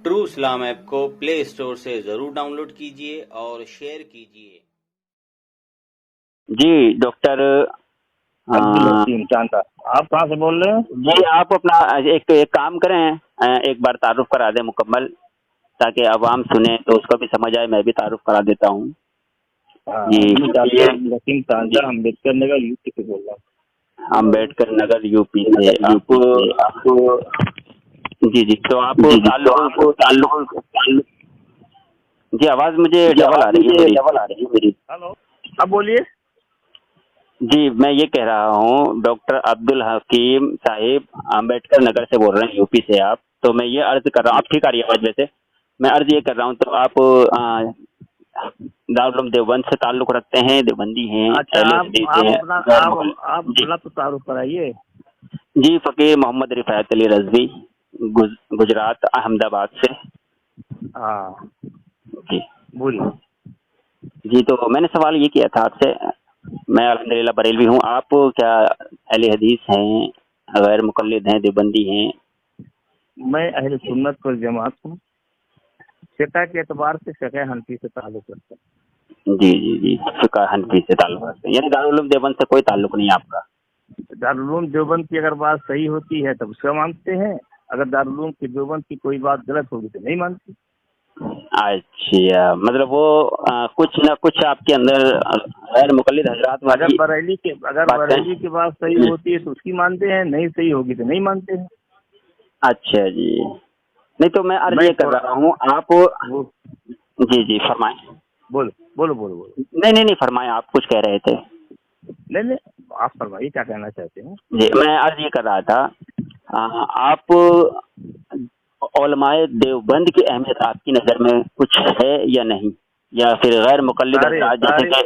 True Islam app کو پلے store سے ضرور ڈاؤن لوڈ کیجیے اور شیئر کیجیے۔ جی ڈاکٹر عبدالحکیم چاند صاحب، آپ کہاں سے بول رہے ہیں؟ جی آپ اپنا ایک کام کریں، ایک بار تعارف کرا دیں مکمل، تاکہ عوام سنیں تو اس کو بھی سمجھ آئے۔ میں بھی تعارف کرا دیتا ہوں۔ جی عبدالحکیم چاند صاحب، امبیڈکر نگر یو پی سے بول رہا ہوں۔ امبیڈکر نگر یو پی سے آپ جی تو آپ تعلق جی آواز مجھے ڈبل آ رہی ہے میری۔ ہلو، اب بولیے۔ جی میں یہ کہہ رہا ہوں ڈاکٹر عبدالحکیم صاحب امبیڈکر نگر سے بول رہے ہیں، یو پی سے آپ۔ تو میں یہ عرض کر رہا ہوں، آپ ٹھیک آ رہی ہے آواز ویسے؟ میں عرض یہ کر رہا ہوں، تو آپ دارالعلوم دیوبند سے تعلق رکھتے ہیں، دیوبندی ہیں؟ اچھا، آپ اپنا تو تعارف کرائیے۔ جی فقیر محمد رفایت علی رضوی، گجرات احمد آباد سے۔ ہاں جی بولیے۔ جی تو میں نے سوال یہ کیا تھا آپ سے، میں الحمدللہ بریلوی ہوں، آپ کیا اہل حدیث ہیں، غیر مقلد ہیں، دیوبندی ہیں؟ میں اہل سنت والجماعت ہوں، فقہ کے اعتبار سے فقہ حنفی سے تعلق رکھتا ہوں۔ جی فقہ حنفی سے تعلق رکھتے ہیں، یعنی دارالعلوم دیوبند سے کوئی تعلق نہیں آپ کا؟ دارالعلوم دیوبند کی اگر بات صحیح ہوتی ہے تو اس کا مانتے ہیں، اگر دارالعلوم کی دیوبند کی کوئی بات غلط ہوگی تو نہیں مانتے۔ اچھا، مطلب وہ کچھ نہ کچھ آپ کے اندر غیر مقلد حضرات اگر بریلی کی بات صحیح ہوتی ہے تو اس کی مانتے ہیں، نہیں صحیح ہوگی تو نہیں مانتے ہیں۔ اچھا جی، نہیں تو میں عرض یہ کر رہا ہوں آپ جی فرمائیں۔ بولو۔ نہیں فرمائیں، آپ کچھ کہہ رہے تھے۔ نہیں آپ فرمائیے کیا کہنا چاہتے ہیں۔ جی میں عرض یہ کر رہا تھا، آپ علماء دیوبند کی اہمیت آپ کی نظر میں کچھ ہے یا نہیں، یا پھر غیر مقلد حضرات جیسے کہ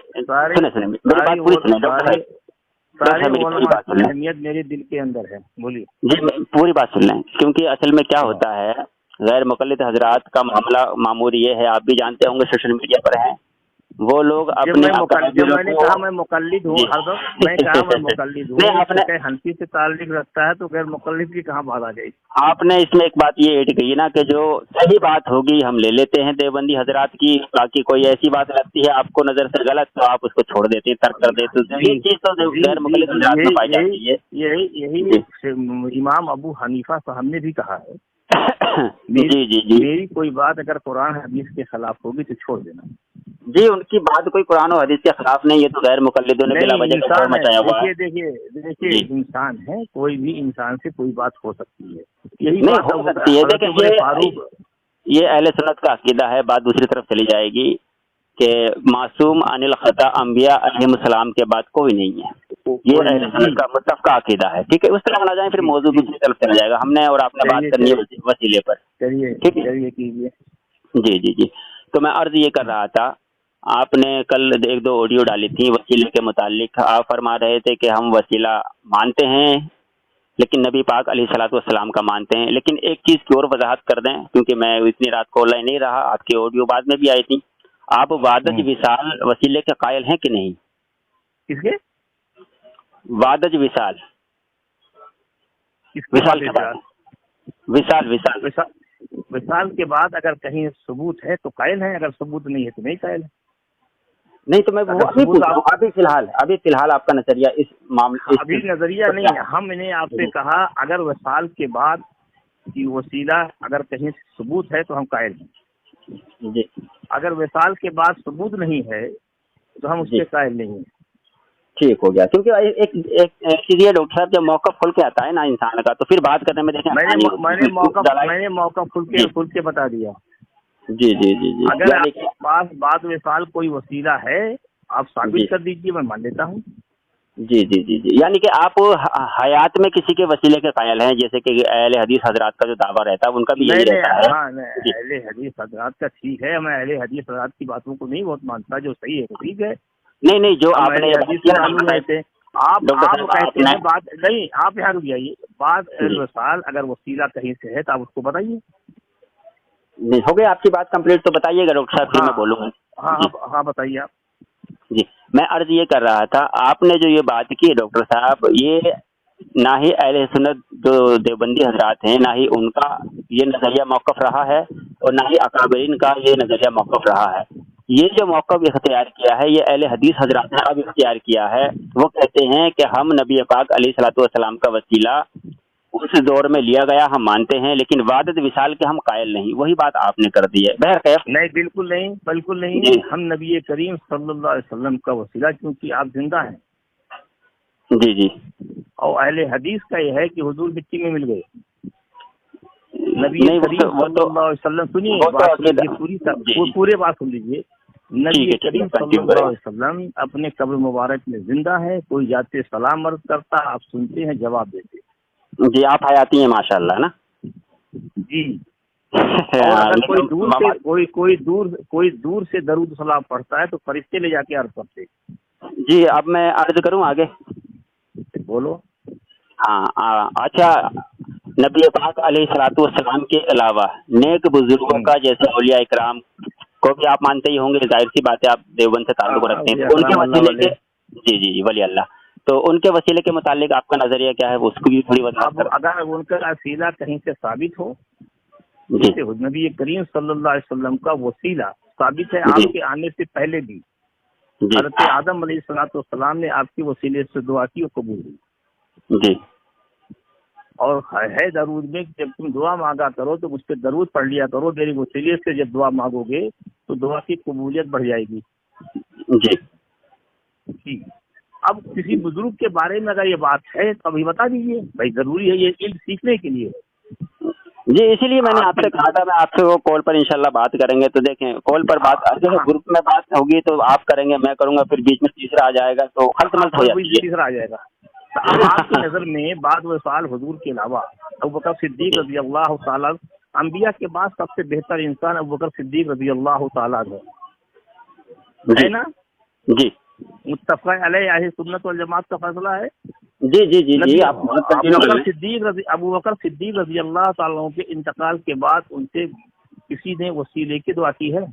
اہمیت میرے دل کے اندر ہے؟ بولیے۔ جی پوری بات سن لیں، کیونکہ اصل میں کیا ہوتا ہے، غیر مقلد حضرات کا معاملہ معمول یہ ہے، آپ بھی جانتے ہوں گے، سوشل میڈیا پر ہیں وہ لوگ اپنے میں نے کہا میں مقلد ہوں، میں کہا میں مقلد ہوں، فقہ حنفی سے تعلق رکھتا ہے تو غیر مقلد کی کہاں بات آ جائے گی؟ آپ نے اس میں ایک بات یہ ایڈ کی نا کہ جو صحیح بات ہوگی ہم لے لیتے ہیں دیوبندی حضرات کی، باقی کوئی ایسی بات لگتی ہے آپ کو نظر سے غلط تو آپ اس کو چھوڑ دیتے ہیں، ترک کر دیتے ہیں۔ یہ چیز تو غیر مقلد حضرات میں پائی جاتی ہے۔ یہی امام ابو حنیفہ صاحب نے بھی کہا ہے، جی میری کوئی بات اگر قرآن حدیث کے خلاف ہوگی تو چھوڑ دینا۔ جی ان کی بات کوئی قرآن و حدیث کے خلاف نہیں، یہ تو غیر مقلدوں نے بلا وجہ کا مچایا ہوا ہے۔ دیکھیے انسان ہے، کوئی بھی انسان سے کوئی بات ہو سکتی ہے، یہی نہیں بات ہو سکتی ہے۔ دیکھیں یہ اہل سنت کا عقیدہ ہے، بات دوسری طرف چلی جائے گی کہ معصوم عن الخطا انبیاء علیہم السلام کے بعد کوئی نہیں ہے، یہ اہل سنت کا متفقہ عقیدہ ہے۔ ٹھیک ہے، اس طرح نہ جائیں پھر موضوع دوسری طرف چلا جائے گا، ہم نے اور آپ نے بات کرنی ہے وسیلے پر۔ ٹھیک ہے جی تو میں عرض یہ کر رہا تھا، آپ نے کل ایک دو آڈیو ڈالی تھی وسیلے کے متعلق، آپ فرما رہے تھے کہ ہم وسیلہ مانتے ہیں لیکن نبی پاک علیہ الصلوۃ والسلام کا مانتے ہیں۔ لیکن ایک چیز کی اور وضاحت کر دیں، کیونکہ میں اتنی رات کو آن لائن نہیں رہا، آپ کی آڈیو بعد میں بھی آئی تھی، آپ وادج وصال وسیلے کے قائل ہیں کہ نہیں؟ کس کے؟ وادج وصال وصال کے بعد اگر کہیں ثبوت ہے تو قائل ہیں، اگر ثبوت نہیں ہے تو نہیں قائل ہے۔ نہیں تو میں ابھی فی الحال آپ کا نظریہ اس معاملے ابھی نظریہ نہیں ہے، ہم نے آپ سے کہا اگر وصال کے بعد کی وسیلہ اگر کہیں ثبوت ہے تو ہم قائل ہیں جی، اگر وصال کے بعد ثبوت نہیں ہے تو ہم اس کے قائل نہیں ہیں۔ ٹھیک ہو گیا، کیونکہ ایک چیز یہ ڈاکٹر صاحب جب موقع کھل کے آتا ہے نا انسان کا تو پھر بات کرنے میں دیکھیں میں نے موقع کھل کے بتا دیا۔ جی اگر آپ کے پاس بعد وصال کوئی وسیلہ ہے آپ ثابت کر دیجیے، میں مان لیتا ہوں۔ جی یعنی کہ آپ حیات میں کسی کے وسیلے کے قائل ہیں، جیسے کہ اہل حدیث حضرات کا جو دعویٰ رہتا ہے ان کا بھی یہی رہتا ہے۔ ہاں اہل حدیث حضرات کا ٹھیک ہے، میں اہل حدیث حضرات کی باتوں کو نہیں بہت مانتا، جو صحیح ہے ٹھیک ہے۔ نہیں جو آپ نے آپ کہتے ہیں بات نہیں، آپ یہاں رک جائیے، بعد وصال اگر وسیلہ کہیں سے ہے تو آپ اس کو بتائیے۔ نہیں ہو گیا آپ کی بات کمپلیٹ، تو بتائیے گا ڈاکٹر صاحب، پھر میں بولوں گا۔ ہاں بتائیے آپ۔ جی میں عرض یہ کر رہا تھا، آپ نے جو یہ بات کی ڈاکٹر صاحب، یہ نہ ہی اہل سنت جو دیوبندی حضرات ہیں نہ ہی ان کا یہ نظریہ موقف رہا ہے اور نہ ہی اکابرین کا یہ نظریہ موقف رہا ہے. یہ جو موقف اختیار کیا ہے یہ اہل حدیث حضرات نے اب اختیار کیا ہے. وہ کہتے ہیں کہ ہم نبی پاک علیہ الصلوۃ والسلام کا وسیلہ اس دور میں لیا گیا ہم مانتے ہیں، لیکن وعدت وصال کے ہم قائل نہیں. وہی بات آپ نے کر دی ہے. بہرکیف نہیں، بالکل نہیں، بالکل نہیں. جی ہم نبی کریم صلی اللہ علیہ وسلم کا وسیلہ کیونکہ آپ زندہ ہیں. جی جی اور اہل حدیث کا یہ ہے کہ حضور مٹی میں مل گئے. نبی نہیں کریم صلی اللہ علیہ وسلم، سنیے بات پوری پورے بات سن لیجیے. نبی کریم صلی اللہ علیہ وسلم اپنے قبر مبارک میں زندہ ہے. کوئی جاتے سلام عرض کرتا، آپ سنتے ہیں، جواب دیتے. جی آپ حیاتی ہیں ماشاء اللہ نا. جی. اور اگر کوئی دور سے کوئی دور سے درود سلام پڑھتا ہے تو فرشتے لے جا کے عرض کرتے. جی اب میں عرض کروں آگے. بولو. ہاں اچھا، نبی پاک علیہ الصلوۃ والسلام کے علاوہ نیک بزرگوں کا جیسے اولیاء اکرام کو بھی آپ مانتے ہی ہوں گے، ظاہر سی بات ہے آپ دیوبند سے تعلق رکھتے ہیں. ان کے وسیلے کے جی ولی اللہ، تو ان کے وسیلے کے متعلق آپ کا نظریہ کیا ہے، اس کو بھی تھوڑی وضاحت کریں. اگر ان کا وسیلہ کہیں سے ثابت ہو، جی نبی کریم صلی اللہ علیہ وسلم کا وسیلہ ثابت ہے. آپ کے آنے سے پہلے بھی حضرت آدم علیہ الصلوۃ والسلام نے آپ کے وسیلے سے دعا کی اور قبول ہوئی. جی اور ہے درود میں جب تم دعا مانگا کرو تو مجھ پہ درود پڑھ لیا کرو. میرے وسیلے سے جب دعا مانگو گے تو دعا کی قبولیت بڑھ جائے گی. جی اب کسی بزرگ کے بارے میں اگر یہ بات ہے تو ابھی بتا دیجیے بھائی، ضروری ہے یہ علم سیکھنے کے لیے. جی اسی لیے میں نے آپ سے کہا تھا میں آپ سے وہ کال پر انشاءاللہ بات کریں گے. تو دیکھیں کال پر بات گروپ میں بات ہوگی تو آپ کریں گے، میں کروں گا، پھر بیچ میں تیسرا آ جائے گا تو خلط ملط ہو جاتی ہے. تیسرا آ جائے گا. اب آپ کی نظر میں بعد وصال حضور کے علاوہ ابوبکر صدیق رضی اللہ تعالیٰ، انبیاء کے بعد سب سے بہتر انسان ابوبکر صدیق رضی اللہ تعالیٰ ہے نا؟ جی متفق علیہ اہل سنت والجماعت کا فیصلہ ہے. جی ابوبکر صدیق رضی اللہ تعالیٰ کے انتقال کے بعد ان سے کسی نے وسیلے کی دعا کی ہے؟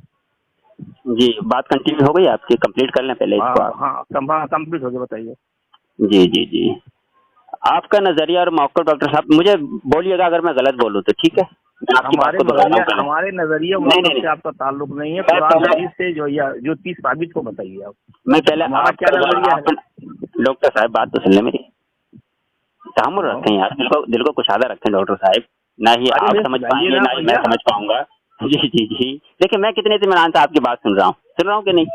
جی بات کنٹینیو ہو گئی آپ کی، کمپلیٹ کر لیں پہلے اس کو. ہاں کمپلیٹ ہو گیا، بتائیے. جی آپ کا نظریہ اور موقف ڈاکٹر صاحب مجھے بولیے گا اگر میں غلط بولوں تو ٹھیک ہے. ہمارے نظریے سے آپ کا تعلق نہیں ہے. قرآن حدیث سے جو چیز ثابت کو بتائیے آپ. میں پہلے کیا نظریہ ہے ڈاکٹر صاحب؟ بات تو سن لیں میری، تحمل رکھیں یار، دل کو کشادہ رکھیں ڈاکٹر صاحب. نہ ہی آپ سمجھ پائیں گے نہ ہی میں سمجھ پاؤں گا. جی دیکھیں میں کتنے اطمینان سے آپ کی بات سن رہا ہوں کہ نہیں.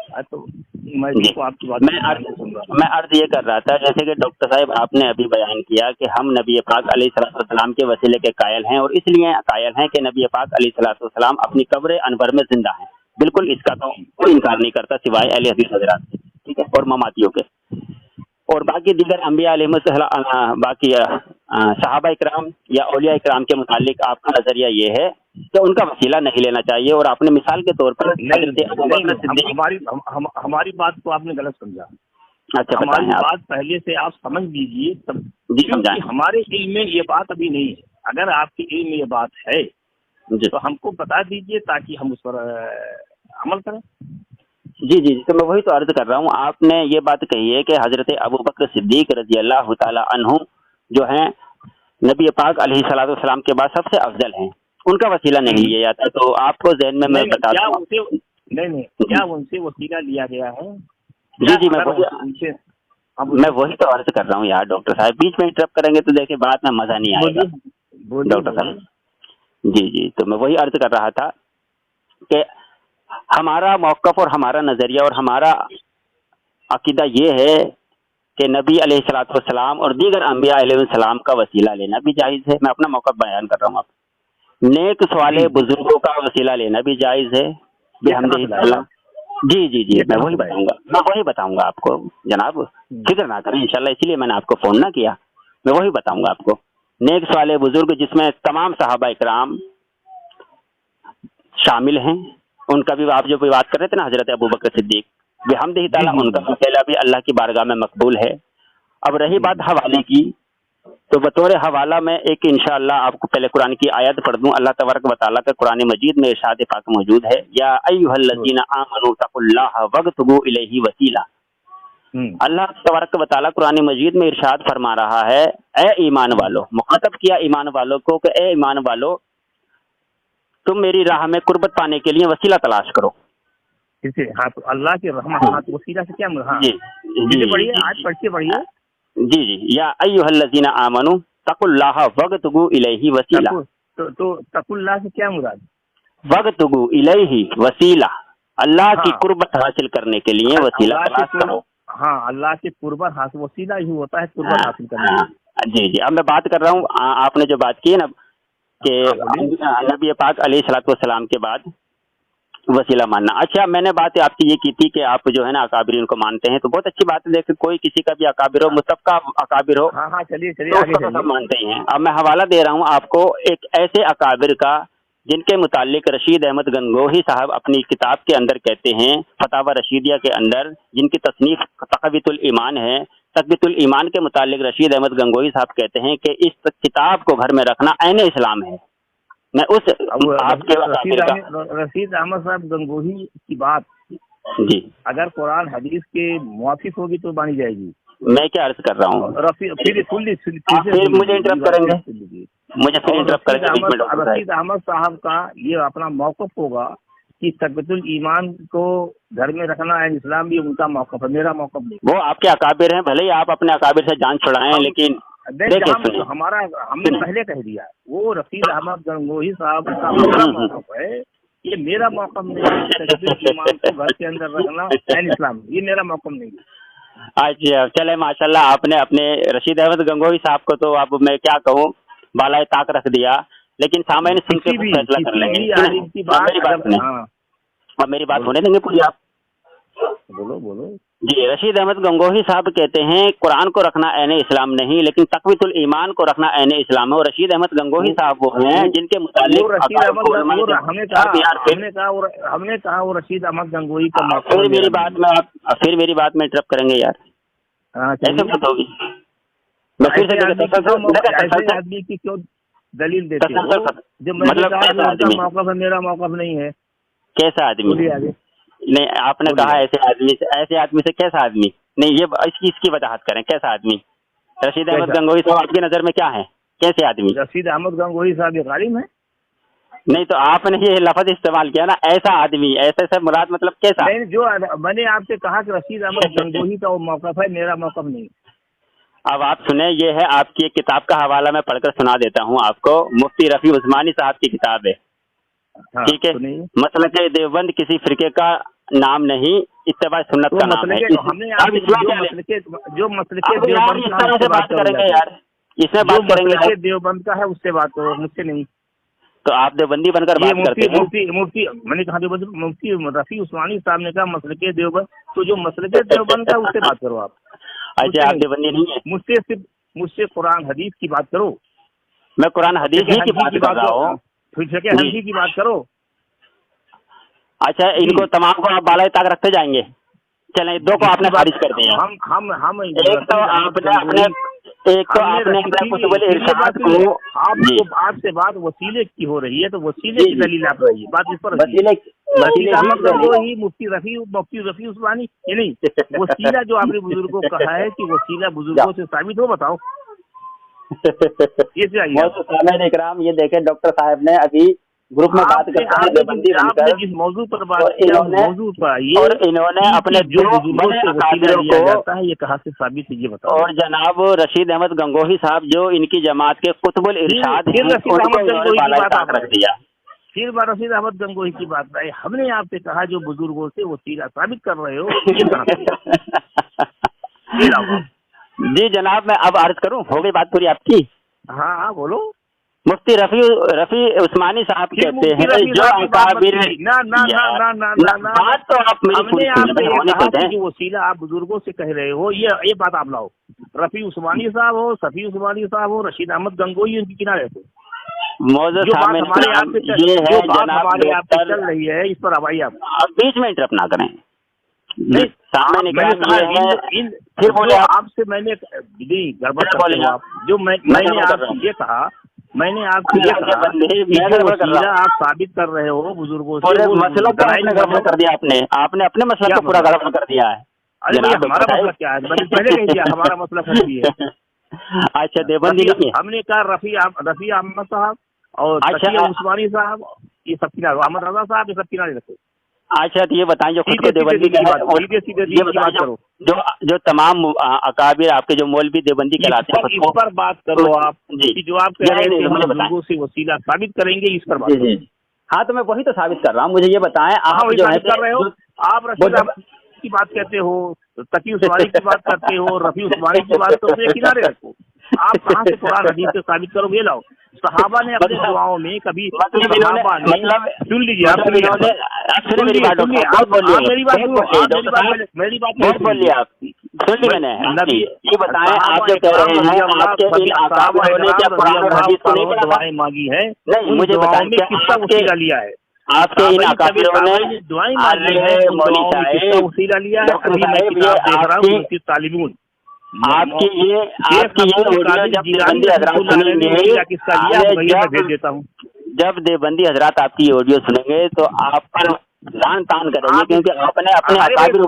میں عرض یہ کر رہا تھا جیسے کہ ڈاکٹر صاحب آپ نے ابھی بیان کیا کہ ہم نبی پاک علیہ الصلوۃ والسلام کے وسیلے کے قائل ہیں، اور اس لیے قائل ہیں کہ نبی پاک علیہ الصلوۃ والسلام اپنی قبر انور میں زندہ ہیں. بالکل اس کا تو کوئی انکار نہیں کرتا سوائے اہل حدیث حضرات سے، ٹھیک ہے، اور مماتیوں کے. اور باقی دیگر انبیاء علیہ السلام، باقی صحابہ اکرام یا اولیاء اکرام کے متعلق آپ کا نظریہ یہ ہے کہ ان کا وسیلہ نہیں لینا چاہیے. اور آپ نے مثال کے طور پر ہماری بات کو آپ نے غلط سمجھا. اچھا ہماری بات پہلے سے آپ سمجھ لیجیے. ہمارے علم میں یہ بات ابھی نہیں ہے. اگر آپ کے علم میں یہ بات ہے تو ہم کو بتا دیجیے تاکہ ہم اس پر عمل کریں. جی تو میں وہی تو عرض کر رہا ہوں. آپ نے یہ بات کہی ہے کہ حضرت ابوبکر صدیق رضی اللہ تعالی عنہ جو ہیں نبی پاک علیہ الصلوۃ والسلام کے بعد سب سے افضل ہیں، ان کا وسیلہ نہیں لیا جاتا. تو آپ کو ذہن میں بتا دوں کیا ان سے وسیلہ لیا گیا ہے؟ جی میں وہی تو عرض کر رہا ہوں یار ڈاکٹر صاحب، بیچ میں انٹرپٹ کریں گے تو دیکھیں بات میں مزہ نہیں آئے گا ڈاکٹر صاحب. جی تو میں وہی عرض کر رہا تھا کہ ہمارا موقف اور ہمارا نظریہ اور ہمارا عقیدہ یہ ہے کہ نبی علیہ الصلوۃ والسلام اور دیگر انبیاء علیہ السلام کا وسیلہ لینا بھی جائز ہے. میں اپنا موقف بیان کر رہا ہوں. آپ نیک صالح بزرگوں کا وسیلہ لینا بھی جائز ہے بحمدہ. جی میں وہی بتاؤں گا آپ کو جناب، فکر نہ کریں انشاءاللہ. اسی لیے میں نے آپ کو فون نہ کیا. میں وہی بتاؤں گا آپ کو. نیک صالح بزرگ جس میں تمام صحابہ اکرام شامل ہیں، ان کا بھی آپ جو بات کر رہے تھے نا حضرت ابوبکر صدیق بحمدہ تعالیٰ، ان کا وسیلہ بھی اللہ کی بارگاہ میں مقبول ہے. اب رہی بات حوالے کی، تو بطور حوالہ میں ایک انشاءاللہ آپ کو پہلے قرآن کی آیت پڑھ دوں. اللہ تبارک و تعالیٰ کا قرآن مجید میں ارشاد پاک موجود ہے، یا ایھا الذین آمنوا اتقوا اللہ وابتغوا الیہ وسیلہ. اللہ تبارک و تعالیٰ قرآن مجید میں ارشاد فرما رہا ہے، اے ایمان والو، مخاطب کیا ایمان والوں کو کہ اے ایمان والو तुम मेरी राह में कुर्बत पाने के लिए वसीला तलाश करो। किसे? हाँ, तो अल्लाह की रहमत, हाँ, तो वसीला से क्या हाँ जी जी पढ़िए, आज पढ़ के पढ़िए। जी जी, या अय्युहल्लज़ीना आमनू तकुल्लाह वगतगू इलैहि वसीला। तो तकुल्लाह से क्या मुराद? वगतगू इलैहि वसीला, अल्लाह की हाँ। कुर्बत हासिल करने के लिए वसीला तलाश करो। हाँ, अल्लाह की कुर्बत हासिल, वसीला ही होता है कुर्बत हासिल करने के लिए। जी जी, अब मैं बात कर रहा हूँ, आपने जो बात की है ना कि नबी पाक अलैहिस्सलाम के बाद वसीला मानना। अच्छा, मैंने बात आपकी ये की थी कि आप जो है ना अकाबिरीन को मानते हैं, तो बहुत अच्छी बात है। देखिए, कोई किसी का भी अकाबिर हो, मुस्तफ़ का अकाबिर हो, हाँ हाँ, चलिए तो आगे उसको सब मानते ही हैं। अब मैं हवाला दे रहा हूँ आपको एक ऐसे अकाबिर का जिनके मुतालिक रशीद अहमद गंगोही साहब अपनी किताब के अंदर कहते हैं, फतावा रशीदिया के अंदर, जिनकी तसनीफ तक़वीतुल ईमान है। तक़वीतुल ईमान के मुतालिक रशीद अहमद गंगोही साहब कहते हैं कि इस किताब को घर में रखना ऐन इस्लाम है। मैं उस आपके रशीद अहमद साहब गंगोही की बात जी अगर कुरान हदीस के मुआफिक होगी तो मानी जाएगी। मैं क्या अर्ज कर रहा हूँ, फिर मुझे इंटरप्ट करेंगे, मुझे फिर इंटरप्ट करेंगे। रशीद अहमद साहब का ये अपना मौक़िफ़ होगा कि तक़वीतुल ईमान को घर में रखना है इस्लाम, भी उनका मौक़िफ़ है, मेरा मौक़िफ़ नहीं। वो आपके अकाबिर हैं, भले ही आप अपने अकाबिर से जान छुड़ाएं, लेकिन हमारा हमने पहले कह दिया, वो रशीद अहमद गंगोही साहब का मौक़िफ़ है, ये मेरा मौक़िफ़ नहीं है। तक़वीतुल ईमान को घर के अंदर रखना है इस्लाम, ये मेरा मौक़िफ़ नहीं है। अच्छा, चले माशाल्लाह, आपने अपने रशीद अहमद गंगोही साहब को तो अब मैं क्या कहूँ, बालाए ताक रख दिया, लेकिन सामने सुन के फैसला कर लेंगे। मेरी बात होने देंगे पूरी आप? बोलो जी। रशीद अहमद गंगोही साहब कहते हैं कुरान को रखना ऐन इस्लाम नहीं, लेकिन तक़वीतुल ईमान को रखना ऐन इस्लाम है। और रशीद अहमद गंगोही साहब वो हैं जिनके मुतालिक हमने कहा वो रशीद अहमद गंगोही का। फिर मेरी बात में इंटरप्ट करेंगे यार, ऐसे बात होगी। मैं फिर से आदमी की क्यों दलील देते हो? जब मैंने कहा मौक़िफ़ है, मेरा मौक़िफ़ नहीं है। कैसा आदमी? नहीं, आपने कहा ऐसे आदमी से कैसा आदमी? नहीं, ये इसकी वजाहत करें, कैसा आदमी? रशीद अहमद गंगोही साहब आपकी नजर में क्या है, कैसे आदमी? रशीद अहमद गंगोही साहब ये ग़ालिब है? नहीं, तो आपने ये लफ्ज़ इस्तेमाल किया ना, ऐसा आदमी, ऐसे से मुराद मतलब कैसा? नहीं, जो मैंने आपसे कहा कि रशीद अहमद गंगोही का वो मौक़िफ़ है, मेरा मौक़िफ़ नहीं। अब आप सुने, ये है आपकी एक किताब का हवाला मैं पढ़कर सुना देता हूँ आपको। मुफ्ती रफ़ी उस्मानी साहब की किताब है, ठीक है। मसलक देवबंद किसी फिरके का नाम नहीं, इत्तिबा सुन्नत का नाम है। जो मसलक देवबंद का है उससे बात करो, मुझसे नहीं। तो आप देवबंदी बनकर बात करते हैं। मुफ्ती मैंने कहा देवबंद, मुफ्ती रफ़ी उस्मानी साहब ने कहा मसलक देवबंद, तो जो मसलक देवबंद का उससे बात करो आप। अच्छा, आप देवबंदी नहीं है? मुझसे कुरान हदीस की बात करो। मैं कुरान हदीस ही की बात कर रहा हूँ। फिर हदीस की बात करो। अच्छा, इनको तमाम को आप बालाए ताक रखते जाएंगे? चलें, दो को आपने खारिज कर दिया। हम एक तो आपने कुतुबुल इरशाद को, आपसे बात वसीले की हो रही है, तो वसीले की दलील आप रही है, बात इस पर वसीले मुफ्ती रफ़ी उस्मानी ये नहीं, वसीला जो आपने बुजुर्गों को कहा है कि वसीला बुजुर्गों से साबित हो, बताओ ये चाहिए। इकराम, ये देखें डॉक्टर साहब ने अभी ग्रुप में बात करते हैं, आपने जिस मौजू पर बात किया मौजू पर ये, और इन्होंने अपने जो बड़े अकाबिरों को जाता है, ये कहाँ से साबित है ये बताओ। और जनाब रशीद अहमद गंगोही साहब जो इनकी जमात के कुतुबुल इरशाद रख दिया। फिर रशीद अहमद गंगोही की बात आई, हमने आपसे कहा जो बुजुर्गों से वसीला साबित कर रहे हो जी जनाब, मैं अब अर्ज करूं, हो गई बात पूरी आपकी? हाँ बोलो। मुफ्ती रफ़ी उस्मानी साहब कहते हैं जो अकाबिर, बात तो आप मेरी वसीला आप बुजुर्गों से कह रहे हो, ये बात आप लाओ। रफ़ी उस्मानी साहब हो, सफ़ी उस्मानी साहब हो, रशीद अहमद गंगोही उनकी किनारे थे। जो बात हमारे यहाँ पे चल रही है, इस पर आवाई आप बीच में इंटरप्ट ना करें। फिर बोले आपसे मैंने गड़बड़ करते हो आप, जो मैंने आपसे ये कहा, मैंने आपसे आप साबित कर रहे हो बुजुर्गों से, मसला गड़बड़ कर दिया आपने अपने मसला को पूरा गड़बड़ कर दिया है। अरे भैया, हमारा मसला क्या है? मैंने पहले कह दिया हमारा मसला फर्जी है। अच्छा, देवबंदी नहीं है। हमने कहा रफ़ी अहमद साहब और उस्मानी साहब, ये सब किनारे, अहमद रजा साहब ये सब किनारे रखो। अच्छा तो ये बताएं जो खुद को सीधे देवबंदी सीधे कहते हैं, सीधे सीधे ये बताएं बात करो। जो तमाम अकाबिर आपके जो मौलवी देवबंदी कहलाते हैं इस पर बात करो आप जी। कि जो आप कह रहे थे हम बुजुर्गों से वसीला साबित करेंगे, इस पर बात करो। हाँ तो मैं वही तो साबित कर रहा हूँ, मुझे ये बताएं आप जो है कर रहे हो, आप रशीद अहमद की बात कहते हो, तकी उस्मानी की बात करते हो, रफी उस्मानी की बात करते हो, किनारे रखो। आप कहाँ से कुरान हदीस से साबित करो, ये लाओ। सहाबा ने अपने दुआओं में कभी सहाबा ने, सुन लीजिए आप, मेरी बात बोलिए आप, सुन ली मैंने। ये बताएं आप जो कह रहे हैं आपके इन अकाबिरों ने क्या कुरान और हदीस को नहीं पढ़ा, दुआएं मांगी है, नहीं मुझे बताएं किसका वसीला लिया है? आपके इन अकाबिरों ने दुआएं मांगी है, किसका वसीला लिया है? अभी मैं किताब देख रहा हूँ मुफ्ती तालिबून, आपकी ये ऑडियो जब देवबंदी हजरात सुनेंगे, भेज देता हूँ। जब देवबंदी हजरात आपकी ये ऑडियो सुनेंगे तो आप पर लान तान करेंगे, क्योंकि आपने अपने अकाबिर को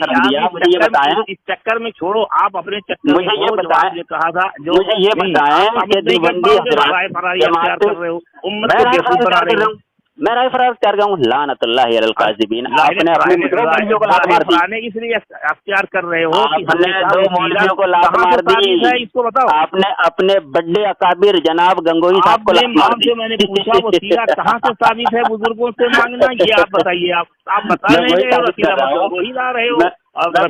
दिया। मुझे ये बताएं, इस चक्कर में छोड़ो, आप अपने चक्कर मुझे ये बताएं, कहा था जो मुझे ये बताएं कि देवबंदी हजरात कर रहे हो, उम्मत को बेवकूफ बना रहे हो। मैं राय फरार कर गया हूँ, लानतुल्लाहि अलल काज़िबीन। आपने अपने दो मौलवियों को लात मार दी, इसलिए अख्तियार कर रहे हो। आपने दो मौलवियों को लात मार दी, इसको बताओ। आपने अपने बड़े अकाबिर जनाब गंगोही साहब को लात मार दी। मैंने पूछा वसीला कहाँ से साबित है बुजुर्गों से मांगना, ये आप बताइए। आप बता नहीं रहे हो, वही ला रहे हो,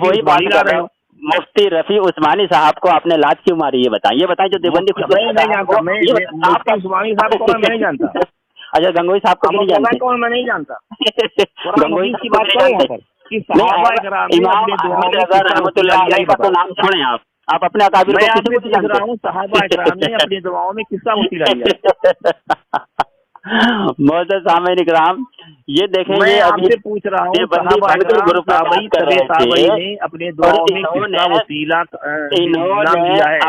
वही बात कर रहे हो। मुफ्ती रफी उस्मानी साहब को आपने लात क्यों मारी, ये बताएं। ये बताएं जो देवबंदी खुद नहीं जानता मैं, मुफ्ती उस्मानी साहब को मैं नहीं जानता। अच्छा गंगोई साहब को नहीं जानते? कौन, मैं नहीं जानता। गंगोई की बात करो, रहमतुल्लाह अलैहि का तो नाम छोड़ें आप अपने अकाबिर को किसी को जानते हैं? सहाबा इकराम ने अपनी दुआओं में किसका वसीला लिया? मोहतरम सामईन इकराम, ये देखें, मैं आपसे पूछ रहा हूँ, ग्रुप ने अपने दुआओं में किसका वसीला लिया है?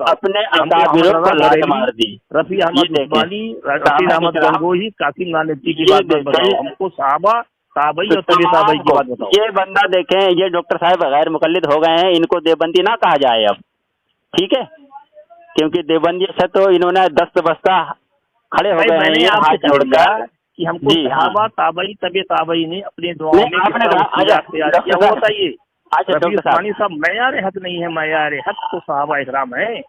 अपने अकाबिरों को लात मार दी। रफी अहमद उस्मानी, रशीद अहमद गंगोही, कासिम नानवी की बात बताओ हमको, सहाबा ताबई और तबे ताबई की बात बताओ। ये बंदा देखें, ये डॉक्टर साहब गैर मुकल्लिद हो गए हैं, इनको देवबंदी ना कहा जाए अब, ठीक है? क्योंकि देवबंदी से तो इन्होंने दस्त बस्ता खड़े हो गए हैं यहाँ हाथ जोड़कर कि हमको सहाबा ताबई तबे ताबई ने अपने दुआओं में किया, वो बताइए। अच्छा डॉक्टर साहब, मयार हक नहीं है, मयार हक तो सहाबा इकराम है।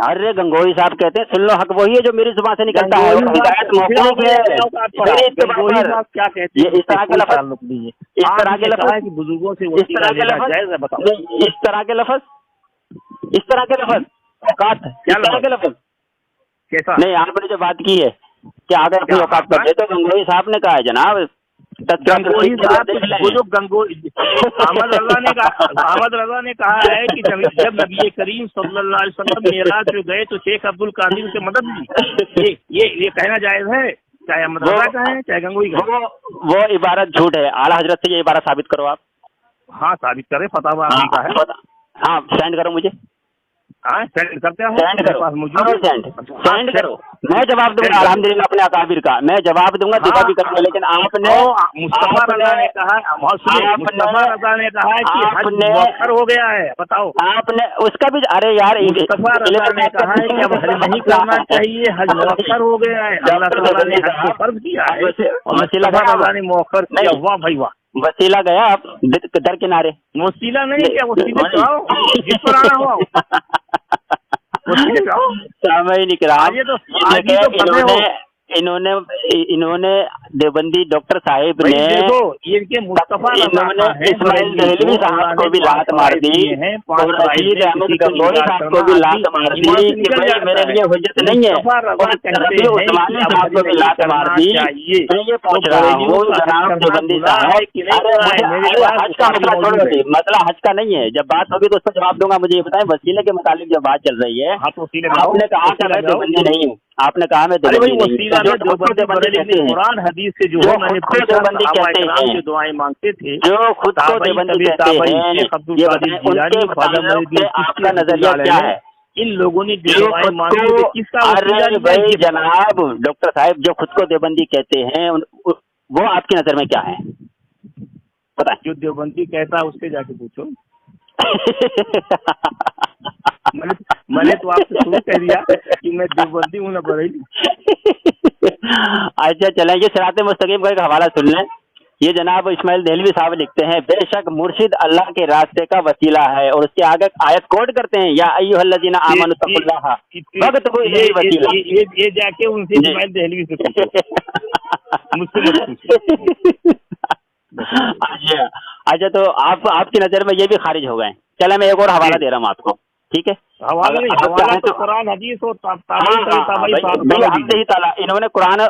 अरे गंगोही साहब कहते हैं, सुन लो, हक वही है जो मेरी जुबान से निकलता है। क्या कहते हैं? इस तरह के लफ्ज़, इस तरह के लफ्ज़ कि बुजुर्गों से इस तरह के लफ्ज़ जायज़ है, बताओ। इस तरह के लफ्ज़, इस तरह के लफ्ज़, औकात, इस तरह के लफ्ज़ कैसा? नहीं, आपने जो बात की है कि अगर अपनी औकात पर दे, तो गंगोही साहब ने कहा है जनाब, गंगोही साहब वो जो अहमद रजा ने कहा है कि जब नबी करीम सल्लल्लाहु अलैहि वसल्लम मेराज पे गए तो शेख अब्दुल कादिर से मदद ली, ये कहना जायज है, चाहे अहमद रजा का है चाहे गंगोही का। वो इबारत झूठ है। आला हजरत से ये इबारत साबित करो आप। हाँ साबित करें, फतवा का है। हाँ सेंड करो मुझे। सेंड करते हैं, सेंड करो, मैं जवाब दूंगा अल्हम्दुलिल्लाह अपने अकाबिर का, मैं जवाब दूंगा, दिफा भी करूंगा। लेकिन आपने मुस्तफा रजा ने कहा कि हज मुअक्खर हो गया है, बताओ। आपने उसका भी, अरे यार मुस्तफा रजा ने कहा है कि अब हज नहीं करना चाहिए, हज मुअक्खर हो गया है, अल्लाह ताला ने हज को फर्ज किया है और मुस्तफा रजा ने मुअक्खर किया। वाह भाई वाह, वसीला गया आप दर किनारे। वसीला नहीं क्या, वसीले चलाओ जिस पर आना हुआ सामईन इकराम, इन्होंने देवबंदी डॉक्टर साहिब ने इस्माइल दहलवी साहब को भी लात मार दी और रशीद अहमद गंगोही साहब को भी लात मार दी कि भाई मेरे लिए हुज्जत नहीं है, और रफी उस्मानी साहब को भी लात मार दी। मैं ये पूछ रहा हूँ जनाब देवबंदी साहब, हज का मसला छोड़ दो, मसला हज का नहीं है, जब बात होगी तो उसका जवाब दूंगा। मुझे ये बताएं, वसीले के मुतालिक जब बात चल रही है, आपने कहा कि मैं देवबंदी नहीं हूँ, आपने कहा मैं देवबंदी नहीं हूँ। कुरान हदीस से जो मैंने जो दुआएं मांगते थे, जो खुद को देवबंदी कहते हैं, आपका नजरिया क्या है? इन लोगों ने जो दुआएं मांगी थे किसका? भाई जनाब डॉक्टर साहब, जो खुद को देवबंदी कहते हैं वो आपकी नजर में क्या है पता है? जो देवबंदी कहता है उससे जाके पूछो। मैंने तो आपसे शुरू कह दिया कि मैं देवबंदी हूँ ना बरेली। अच्छा चलें, ये सिरात मुस्तकीम का एक हवाला सुन लें। ये जनाब इस्माइल देहलवी साहब लिखते हैं, बेशक मुर्शिद अल्लाह के रास्ते का वसीला है, और उसके आगे आयत कोट करते हैं, या अय्युहल्लज़ीना आमनु तक़ुल्लाह वब्तगू इलैहि वसीला। ये जाके उनसे इस्माइल देहलवी से पूछो, मुझसे मत पूछो। अच्छा तो आपकी नजर में ये भी खारिज हो गए। चले मैं एक और हवाला दे रहा हूँ आपको, ठीक है? हवाला तो कुरान हदीस और इन्होंने कुरान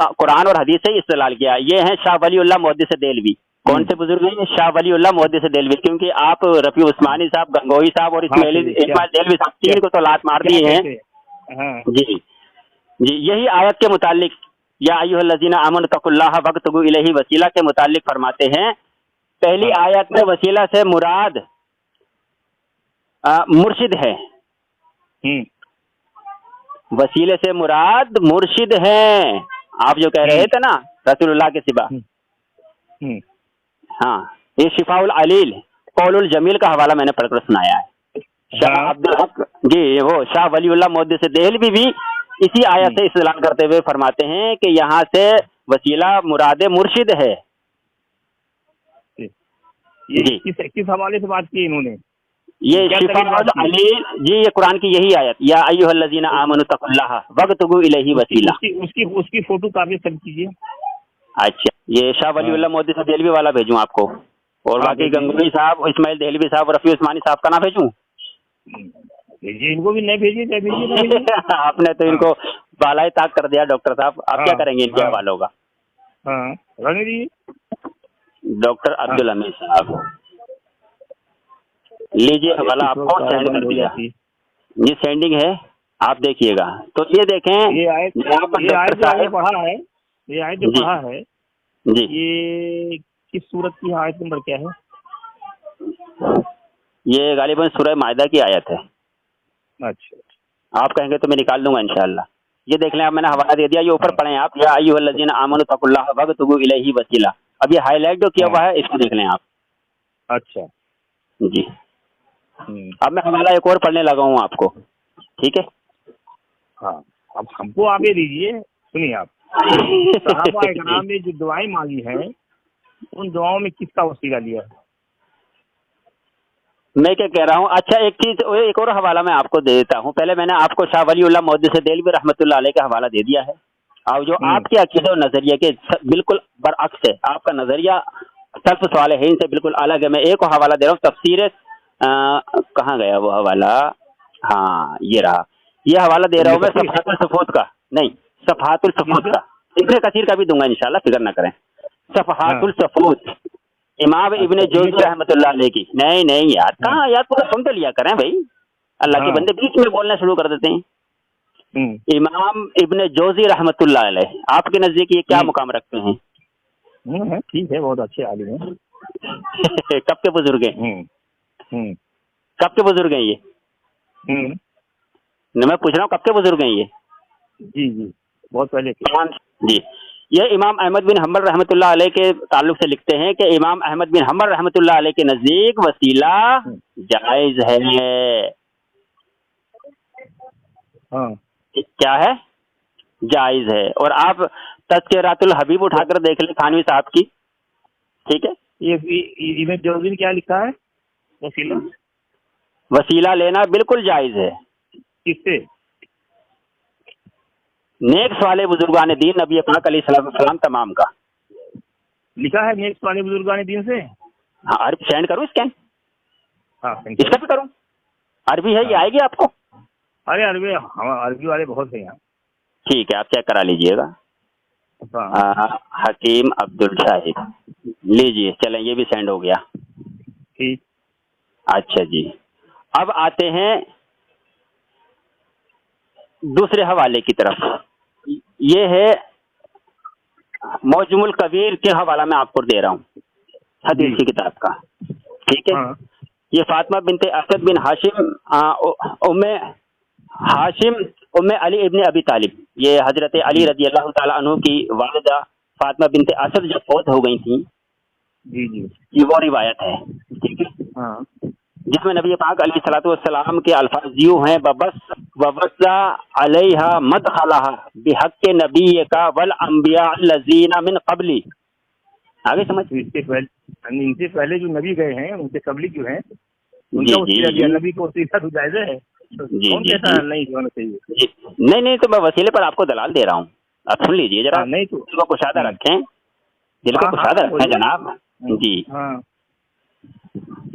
और हदीस से ही इस्तेलाल किया। ये हैं शाह वलीउल्लाह मुहद्दिस देहलवी। कौन से बुजुर्ग हैं? शाह वलीउल्लाह मुहद्दिस देहलवी। क्योंकि आप रफी उस्मानी साहब, गंगोही साहब और इस्माइल देहलवी साहब तीन को तो लात मार दी हैं। जी जी, यही आयत के मुतालिक या अय्युहल्लज़ीना आमनु तक़ुल्लाह वब्तगू इलैहि वसीला के मुतालिक फरमाते हैं, पहली आयत में वसीला से मुराद मुर्शिद है। वसीले से मुराद मुर्शिद है। आप जो कह रहे थे ना रसूलुल्लाह के सिवा। हाँ, ये शिफाउल अलील कौलुल जमील का हवाला मैंने पढ़कर सुनाया है। शाह अब्दुल हक जी, वो शाह वलीउल्लाह मुहद्दिस देहलवी भी इसी आयत से इस्तेलाल करते हुए फरमाते हैं कि यहाँ से वसीला मुराद मुर्शिद है। ये किस हवाले से बात की इन्होंने? ये शिफाउल अलील जी, ये कुरान की यही आयत, या अय्युहल्लज़ीना आमनु तक़ुल्लाह वब्तगू इलैहि वसीला। उसकी फोटो काफी सब कीजिए। अच्छा, ये शाह वलीउल्लाह मुहद्दिस देहलवी वाला भेजूं आपको, और बाकी गंगोही साहब, इस्माइल देहलवी साहब, रफी उस्मानी साहब का ना भेजूं? इनको भी नहीं भेजिए। आपने तो इनको बालाए ताक कर दिया डॉक्टर साहब। आप क्या करेंगे इनके हवालों का? डॉक्टर अब्दुल हमीद साहब, लीजिए हवाला आपको सेंड कर दिया। ये सेंडिंग है, आप देखिएगा। तो ये देखें, ये आयत जो पढ़ा है जी, ये किस सूरत की आयत नंबर क्या है? ये गालिबन सूरह मायदा की आयत है। अच्छा, आप कहेंगे तो मैं निकाल दूंगा इंशाअल्लाह। ये देख लें, अब मैंने हवाला दे दिया, ये ऊपर पढ़ें आप, या अय्युहल्लज़ीना आमनु तक़ुल्लाह वब्तगू इलैहि वसीला। अब ये हाईलाइट जो किया हुआ है इसको देख लें आप। अच्छा जी, अब मैं हवाला एक और पढ़ने लगा हूँ आपको, ठीक है? हाँ, अब हमको आगे दीजिए। सुनिए आप, सहाबा इकराम ने जो दुआएं मांगी हैं, उन दुआओं में किसका वसीला लिया है? मैं क्या कह रहा हूँ? अच्छा, एक चीज, एक और हवाला मैं आपको दे देता हूँ। पहले मैंने आपको शाह वलीउल्लाह मुहद्दिस देहलवी रहमतुल्लाह अलैह का हवाला दे दिया है, और जो आपके अकीदे और नजरिए के बिल्कुल बरअक्स है, आपका नजरिया सल्फ सालिहीन से बिल्कुल अलग है। मैं एक हवाला दे रहा हूँ, तफसीर कहाँ गया वो हवाला? हाँ, ये रहा। ये हवाला दे रहा हूँ मैं सफ़हातुल सफ़ूत का, नहीं सफ़हातुल सफ़ूत का, इब्ने कसीर का भी दूंगा इंशाल्लाह, फिक्र ना करें। सफ़हातुल सफ़ूत, इमाम इब्ने जोज़ी रहमतुल्लाह अलैह की। नहीं यार, कहाँ यार, पूरा सुन तो लिया करें भाई, अल्लाह के बंदे बीच में बोलना शुरू कर देते हैं। इमाम इब्ने जोज़ी रहमतुल्लाह अलैह, आपके नजदीक ये क्या मुकाम रखते हैं? ठीक है, बहुत अच्छे आलिम हैं। कब के बुजुर्ग हैं? कब के बुजुर्ग हैं ये? मैं पूछ रहा हूँ कब के बुजुर्ग हैं ये? जी, बहुत पहले जी। ये इमाम अहमद बिन हम्बल रहमतुल्लाह अलैह के ताल्लुक से लिखते हैं कि इमाम अहमद बिन हम्बल रहमतुल्लाह अलैह के नजदीक वसीला जायज है। क्या है? जायज है। और आप तज़किरातुल हबीब उठाकर देख लें थानवी साहब की, ठीक है? ये इब्ने जोज़ी ने क्या लिखा है? वसीला लेना बिल्कुल जायज है। किससे? नेक वाले बुजुर्गान दीन नबी पाक अलैहिस्सलाम तमाम का लिखा है। नेक वाले बुजुर्गान दीन से? हाँ, अरबी सेंड करूँ स्कैन? हाँ, इसका भी करूँ? अरबी है, ये आएगी आपको? अरे अरबी वाले बहुत हैं यहाँ। ठीक है, आप चेक करा लीजिएगा। हकीम अब्दुल शाहिद, लीजिए, चलें, ये भी सेंड हो गया। ठीक, अच्छा जी, अब आते हैं दूसरे हवाले की तरफ। ये है मौजुमुल कबीर के हवाला में आपको दे रहा हूँ, हदीस की किताब का, ठीक है? ये फातिमा बिनते असद बिन हाशिम उम्मे अली इब्ने अबी तालिब, ये हजरत अली रजी अल्लाह ताला अन्हु की वालिदा फातिमा बिनते असद जब फौत हो गई थी, जी, ये वो रिवायत है, ठीक है? جس میں نبی پاک علیہ الصلوۃ والسلام کے الفاظ یوں ہیں وبس علیہا مدخلہا بحق نبی کا والانبیاء الذین من قبلی. آگے سمجھ. ان سے پہلے جو نبی گئے ہیں ان سے قبلی جو ہیں ان کا وسیلہ دیا. نبی کو وسیلہ تو جائز ہے. کون کہتا ہے نہیں ہونا چاہیے؟ نہیں تو میں وسیلے پر آپ کو دلال دے رہا ہوں. آپ سن لیجیے ذرا. نہیں تو دل کو کشادہ رکھیں, دل کو کشادہ رکھیں جناب. جی ہاں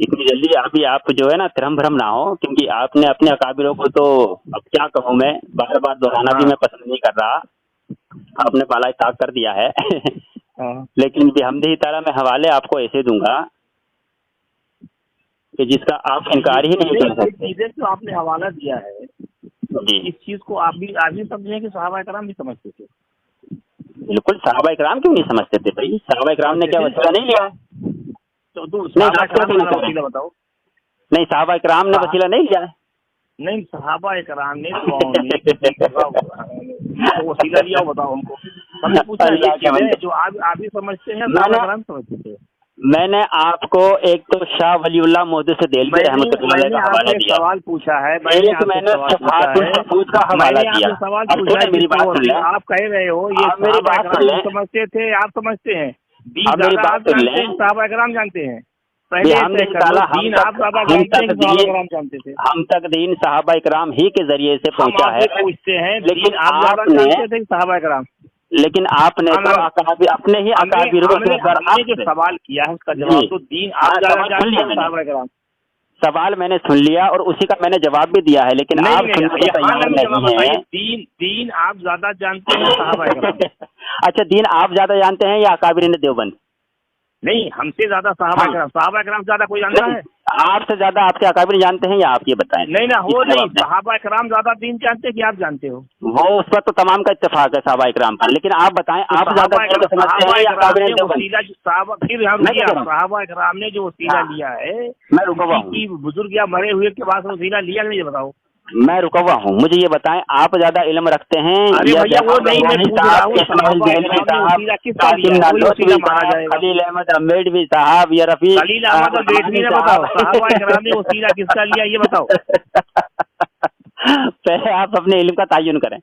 اتنی جلدی آپ جو ہے نا ترہم بھرم نہ ہو, کیونکہ آپ نے اپنے اکابروں کو تو اب کیا کہوں میں, بار بار دہرانا بھی میں پسند نہیں کر رہا. آپ نے بالائے طاق کر دیا ہے. لیکن بحمدہ تعالیٰ میں حوالے آپ کو ایسے دوں گا کہ جس کا آپ انکار ہی نہیں کر سکتے. چیزیں جو آپ نے حوالہ دیا ہے جی اس چیز کو آپ بھی سمجھیں کہ صحابہ کرام بھی سمجھتے تھے. بالکل. صحابہ کرام کیوں نہیں سمجھتے تھے بھائی؟ صحابہ کرام نے کیا وسیلہ نہیں لیا؟ تو صحابہ کرام کا وسیلہ بتاؤ. نہیں صحابہ کرام نے وسیلہ نہیں لیا. نہیں صحابہ کرام نے وسیلہ لیا, بتاؤ ہم کو. ہم نے پوچھا جو آپ بھی سمجھتے ہیں صحابہ کرام سمجھتے تھے. میں نے آپ کو ایک تو شاہ ولی اللہ محدث دہلوی رحمۃ اللہ علیہ کا حوالہ دیا. سوال پوچھا ہے میں نے صفحات المحفوظ کا حوالہ دیا. سوال پوچھا میری بات سن لیں. آپ کہہ رہے ہو یہ صحابہ کرام سمجھتے تھے, آپ سمجھتے ہیں. میری بات سن لیں. صحابہ کرام جانتے ہیں. ہم تک دین صحابہ کرام ہی کے ذریعے سے پہنچا ہے. پوچھتے ہیں لیکن آپ نے صحابہ کرام, لیکن آپ نے اپنے ہی اکابروں سے جو سوال کیا ہے اس کا جواب تو دین آپ صحابہ کرام. سوال میں نے سن لیا اور اسی کا میں نے جواب بھی دیا ہے, لیکن آپ دین آپ زیادہ جانتے ہیں صحابہ کرام. اچھا دین آپ زیادہ جانتے ہیں یا اکابرین دیوبند؟ نہیں ہم سے زیادہ صحابہ کرام زیادہ کوئی جانتا ہے؟ آپ سے زیادہ آپ کے اکابر جانتے ہیں یا آپ یہ بتائیں؟ نہیں صحابہ کرام زیادہ دین جانتے ہیں کہ آپ جانتے ہو؟ وہ اس پر تو تمام کا اتفاق ہے صحابہ کرام پر, لیکن آپ بتائیں آپ زیادہ صحابہ کرام نے جو وسیلہ لیا ہے, میں رکا ہوا ہوں. بزرگ یا مرے ہوئے کے بعد وسیلہ لیا نہیں, بتاؤ. میں رکا ہوا ہوں, مجھے یہ بتائیں آپ زیادہ علم رکھتے ہیں خلیل احمد امبیڈوی صاحب یا رفیع خلیل احمد امبیڈوی نے بتاؤ صحابہ کرام نے وسیلہ کس کا لیا یہ بتاؤ. پہلے آپ اپنے علم کا تعین کریں.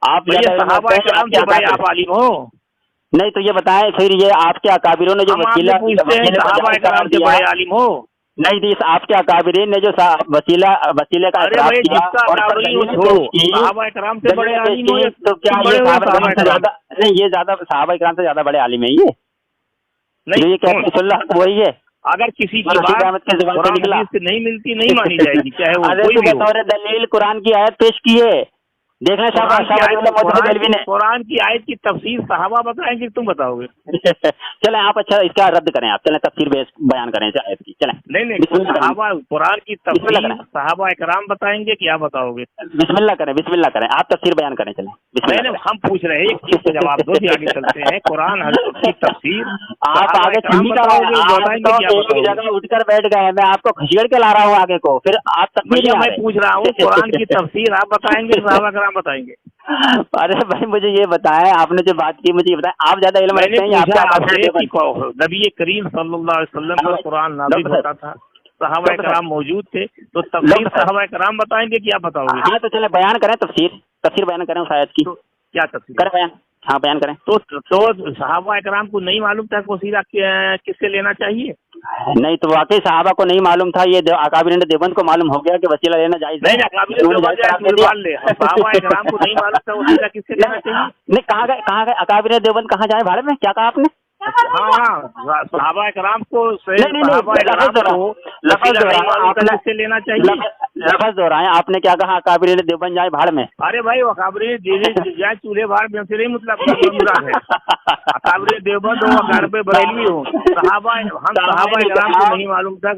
آپ صحابہ کرام سے بڑے آپ عالم ہو. نہیں تو یہ بتائیں پھر یہ آپ کے اکابروں نے جو وسیلہ صحابہ کرام سے بڑے عالم ہو. نہیں جی آپ کے اکابرین نے جو وسیلے کا اعتراف کیا صحابہ کرام سے بڑے عالم ہو تو کیا نہیں یہ زیادہ صحابہ کرام سے زیادہ بڑے عالم ہیں یہ کہتے وہی ہے. اگر کسی کی بات نہیں ملتی نہیں مانی جائے گی, چاہے وہ بطور دلیل قرآن کی آیت پیش کی ہے. دیکھنا قرآن کی آیت کی تفسیر صحابہ بتائیں گے تم بتاؤ گے. چلیں آپ اچھا اس کا رد کریں, آپ چلیں تفسیر بیان کریں آیت کی. چلیں نہیں صحابہ قرآن کی تفسیر صحابہ کرام بتائیں گے کیا بتاؤ گے؟ بسم اللہ کریں آپ تفسیر بیان کریں. چلیں ہم پوچھ رہے ہیں ایک چیز کا جواب دو, آگے چلتے ہیں. قرآن حضرت کی تفسیر آپ آگے جگہ اٹھ کر بیٹھ گئے, میں آپ کو کھسیڑ کے لا رہا ہوں آگے کو, پھر آپ میں پوچھ رہا ہوں قرآن کی تفسیر آپ بتائیں گے صحابہ کرام بتائیں گے؟ ارے بھائی مجھے یہ بتائیں, آپ نے جو بات کی مجھے یہ بتائیں آپ زیادہ علم رکھتے ہیں. نبی کریم صلی اللہ علیہ وسلم پر قرآن نازل ہوتا تھا, صحابہ کرام موجود تھے, تو تفسیر صحابہ کرام بتائیں گے کیا بتاؤ گے؟ ہاں تو چلے بیان کریں تفسیر بیان کریں اس آیت کی. کیا تفسیر کریں بیان؟ ہاں بیان کریں. تو صحابہ کرام کو نہیں معلوم تھا کہ وسیلہ کس سے لینا چاہیے؟ نہیں تو واقعی صحابہ کو نہیں معلوم تھا, یہ اکابرین دیوبند کو معلوم ہو گیا کہ وسیلہ لینا جائز ہے. صحابہ کرام کو نہیں معلوم تھا وسیلہ کس سے لینا چاہیے. نہیں کہاں گئے اکابرین دیوبند کہاں جائے بھاڑ میں, کیا کہا آپ نے؟ ہاں صحابہ کرام کو لینا چاہیے. لفظ دہرائیں آپ نے کیا کہا اکابرین دیوبند جائے بھاڑ میں. ارے بھائی اکابرین جائے چولہے بھاڑ میں سے نہیں, مطلب اکابرین دیوبند ہو گھر پہ بریلوی ہو, صحابہ کرام کو نہیں معلوم تھا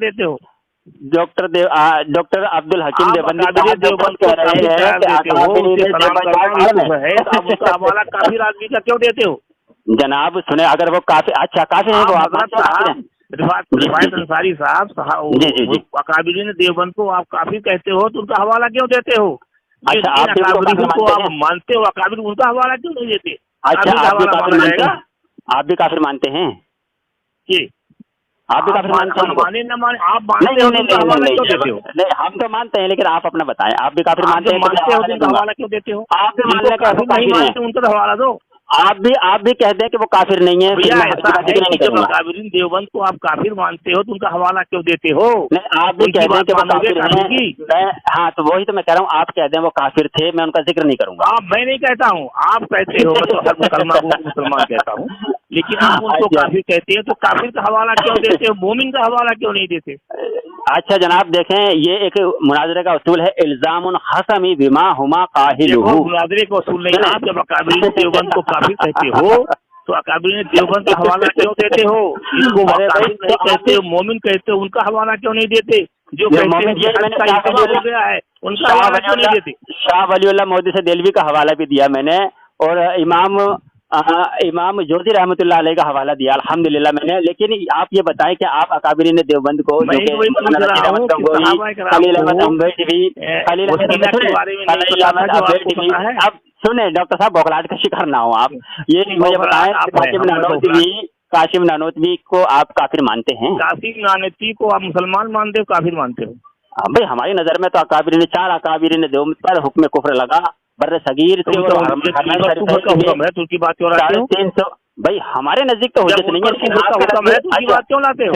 دیتے ہو. ڈاکٹر عبد الحکیم دیوبندی کافی آدمی کا کیوں دیتے ہو جناب؟ سنیں اگر وہ کافی اچھا کافی ہے وہ انصاری صاحب اکابرین دیوبند کو آپ کافی کہتے ہو تو ان کا حوالہ کیوں دیتے ہو؟ अच्छा, आप भी उनको काफिर को मानते आप हैं? मानते हो, अकाबिर उनका हवाला क्यों नहीं देते? अच्छा, काफिर का आप भी हवाला काफिर माना मानते जाएगा हैं? आप भी काफिर मानते हैं? कि आप भी काफिर मानते हैं? माने न माने, आप नहीं मानते हो नहीं तो उनका नहीं हवाला नहीं क्यों देते हो? नहीं, हम तो मानते हैं, लेकिन आप अपना बताएं, आप भी काफिर आप मानते जो हैं? तो मैं मानते हो हवाला तो दे उनका दूंगा। हवाला क्यों देते हो? आप भी मान जिनको लें कि काफिर वो नहीं काफिर हैं, मानते उनको तो हवाला दो। आप भी कहते हैं कि वो काफिर नहीं है, भैया फिर मैं ऐसा हकीकत है जिक्र नहीं कि जब करूंगा। अकाबिरीन देवबंद को आप काफिर मानते हो तो उनका हवाला क्यों देते हो? नहीं, आप भी उनकी कहते हैं बात कि वो मानोगे काफिर काफिर हैं, की? मैं, हाँ, तो वही तो मैं कह रहा हूँ, आप कहते हैं वो काफिर थे, मैं उनका जिक्र नहीं करूंगा। आप, मैं नहीं कहता हूँ, आप कहते हो, मैं तो हर मुसलमान को मुसलमान कहता हूँ, लेकिन आप उनको अच्छा। काफिर कहते हो तो काफिर का हवाला क्यों देते हो? मोमिन का हवाला क्यों नहीं देते? अच्छा जनाब, देखें, ये एक मुनाजरे का उसूल है, इल्जामुन हसमी बिमा हुमा काहिलुहु। देखो, मुनाजरे का उसूल नहीं, आप जब अकाबिरीन देवबंद को काफिर कहते हो तो अकाबिरीन देवबंद का हवाला क्यों देते हो? जिसको अरे भाई, काफिर नहीं कहते हो, मोमिन कहते हो, उनका हवाला क्यों नहीं देते? जो ये कहते हैं मोमिन, कि ये हज मैंने का शाह इज्तिमा हो गया है, उनका हवाला क्यों नहीं देते? शाह वलीउल्लाह मोदी से दिलवी का हवाला भी दिया मैंने, और इमाम जोशी रहमतुल्लाह अलैह का हवाला दिया अल्हम्दुलिल्लाह मैंने। लेकिन आप ये बताएं कि आप अकाबिरीन देवबंद को, मैं जो कि वही पूछ रहा हूँ कि सहाबा किराम खलील अहमद को अम्बेड भी, खलील अहमद वसीला के बारे में नहीं खलील पता था अहमद जो अम्बेड आपको भी। पता है? अब सुने डॉक्टर साहब, बौखलाहट का शिकार ना हो आप। ये मुझे बताएं, काशिम नानोतवी को आप काफिर मानते हैं? कासिम नानती को आप मुसलमान मानते हो, काफिर मानते हो? भाई, हमारी नजर में तो अकाबिरीन, 4 अकाबिरीन देवबंद पर हुक्म कुफ्र लगा, बर्र सगीर से और हुक्म है, तो उनकी बात क्यों लाते हो? 350। भाई, हमारे नजदीक तो हुज्जत नहीं है, लेकिन आपके हुक्म है तो उनकी बात क्यों लाते हो?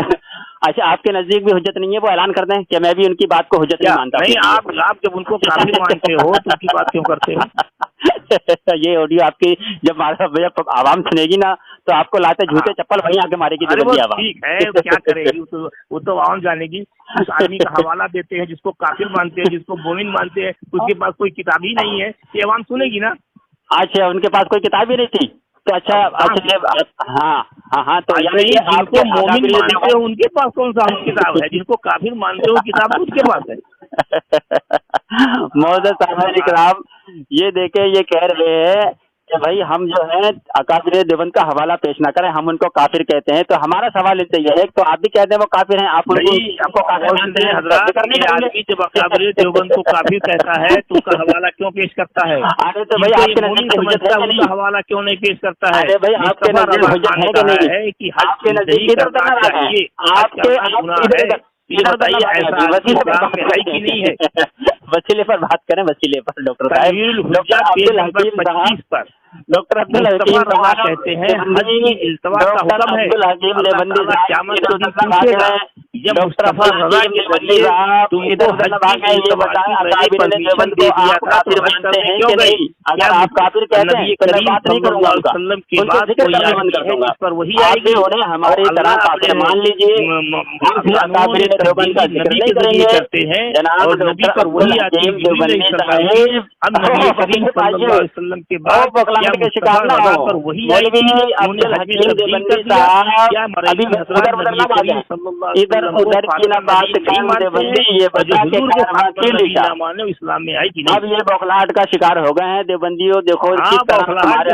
अच्छा, आपके नजदीक भी हुज्जत नहीं है, वो ऐलान कर दें कि मैं भी उनकी बात को हुज्जत नहीं मानता। नहीं, आप जब उनको काफिर मानते हो तो उनकी बात क्यों करते हो? ये ऑडियो आपकी जब आवाम सुनेगी ना, तो आपको लाते झूठे चप्पल वहीं आके मारेगी देवबंदी आवाम। ठीक है, क्या करेगी, वो तो आवाम जानेगी। उस आदमी का हवाला देते हैं जिसको काफिर मानते हैं, जिसको मोमिन मानते हैं, उसके पास कोई किताब ही नहीं है, ये आवाम सुनेगी ना। अच्छा, उनके पास कोई किताब ही नहीं थी, तो अच्छा हाँ, तो यानी जिनको मोमिन मानते हो उनके पास कौन सा किताब है? जिनको काफिर मानते हो किताब तो उसके पास है। मौजूद साहब इकराम, ये देखे, ये कह रहे हैं कि भाई हम जो है अकाबिर देवबंद का हवाला पेश ना करें, हम उनको काफिर कहते हैं। तो हमारा सवाल इनसे यह है, तो आप भी कहते हैं वो काफिर हैं, आप उनको काफिर मानते हैं? आदमी जब अकाबिर देवबंद को काफिर कहता है तो उसका हवाला क्यों पेश करता है? अरे तो भाई, आपके नजदीक हुज्जत है कि नहीं? हवाला क्यों नहीं पेश करता है? अरे भाई, आपके नजदीक हुज्जत है कि नहीं? कि आपके नजदीक इधर करना चाहिए, नहीं है। वसीले पर बात करें, वसीले पर डॉक्टर साहब, डॉक्टर अब्दुल हकीम कहते हैं हज की इल्तवा का हुक्म है। जब मुस्तफा रज़ा के बदले तुमको हज की इल्तवा की काफिर मानते हैं कि नहीं? अगर आप काफिर कहते हैं तो मैं बात नहीं करूंगा उनका, उनके जिक्र पर वही आएगी। हमारी तरह काफिर मान लीजिए, काफिर देवबंद का जिक्र नहीं करेंगे जनाब। नबी पर वही आती है, अब नबी करीम सल्लल्लाहु अलैहि वसल्लम के बाद के शिकार ना हो, मौलवी अब्दुल हकीम देवबंदी साहब अभी इधर उधर की ना बात करें, देवबंदी ये बता के इस्लाम में आई कि नहीं? अब ये बौखलाहट का शिकार हो गए हैं देवबंदियों। देखो किस तरह हमारे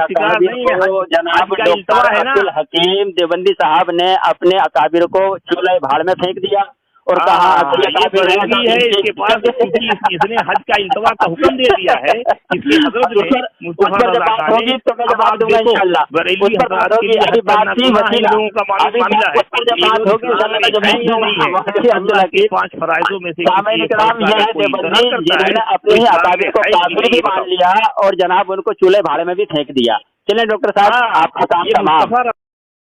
जनाब डॉक्टर अब्दुल हकीम देवबंदी साहब ने अपने अकाबिर को चूल्हे भाड़ में फेंक दिया और कहा है इसके पास, इसने हज का इंतवा का हुक्म दे दिया है, इसकी हजरत ने मुस्तफा रज़ा होगी तो मैं जवाब दूंगा इंशाअल्लाह। बरेली हजरात के लिए अभी बात थी, लोगों का मामला है, जब होगी इंशाअल्लाह जब नहीं होगी। अब्दुल हकीम 5 फराइजों में से जिन्होंने अपने ही अकाबिर को काफिर भी मान लिया और जनाब उनको चूल्हे भाड़े में भी फेंक दिया। चलें डॉक्टर साहब, आपका काम तमाम।